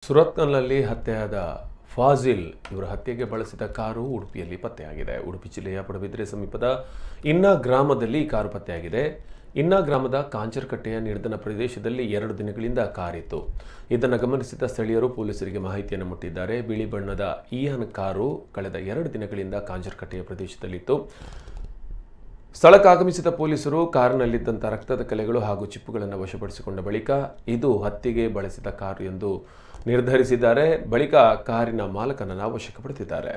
ಸುರತ್ಕಲ್ನಲ್ಲಿ ಹತ್ಯೆಯಾದ ಫಾಜಿಲ್ ಇವರ ಹತ್ಯೆಗೆ ಬಳಸಿದ ಕಾರು ಉಡುಪಿಯಲ್ಲಿ ಪತ್ತೆಯಾಗಿದೆ. ಉಡುಪಿ ಜಿಲ್ಲೆಯ ಪಡುಬಿದ್ರೆ ಸಮೀಪದ ಇನ್ನ ಗ್ರಾಮದಲ್ಲಿ ಕಾರು ಪತ್ತೆಯಾಗಿದೆ. ಇನ್ನ ಗ್ರಾಮದ ಕಾಂಚರಕಟ್ಟೆಯ ನಿರ್ಧನ ಪ್ರದೇಶದಲ್ಲಿ 2 ದಿನಗಳಿಂದ ಕಾರಿತ್ತು. ಇದನ್ನು ಗಮನಿಸಿದ ಸ್ಥಳೀಯರು ಪೊಲೀಸರಿಗೆ ಮಾಹಿತಿಯನ್ನು ಮುಟ್ಟಿದ್ದಾರೆ. ಬಿಳಿ ಬಣ್ಣದ ಇಯಾನ್ ಕಾರು ಕಳೆದ 2 ದಿನಗಳಿಂದ ಕಾಂಚರಕಟ್ಟೆಯ ಪ್ರದೇಶದಲ್ಲಿತ್ತು. ಸ್ಥಳಕ್ಕೆ ಆಗಮಿಸಿದ ಪೊಲೀಸರು ಕಾರಿನಲ್ಲಿದ್ದಂಥ ರಕ್ತದ ಕಲೆಗಳು ಹಾಗೂ ಚಿಪ್ಪುಗಳನ್ನು ವಶಪಡಿಸಿಕೊಂಡ ಬಳಿಕ ಇದು ಹತ್ಯೆಗೆ ಬಳಸಿದ ಕಾರು ಎಂದು ನಿರ್ಧರಿಸಿದ್ದಾರೆ. ಬಳಿಕ ಕಾರಿನ ಮಾಲಕನನ್ನು ವಶಕ್ಕೆ ಪಡೆದಿದ್ದಾರೆ.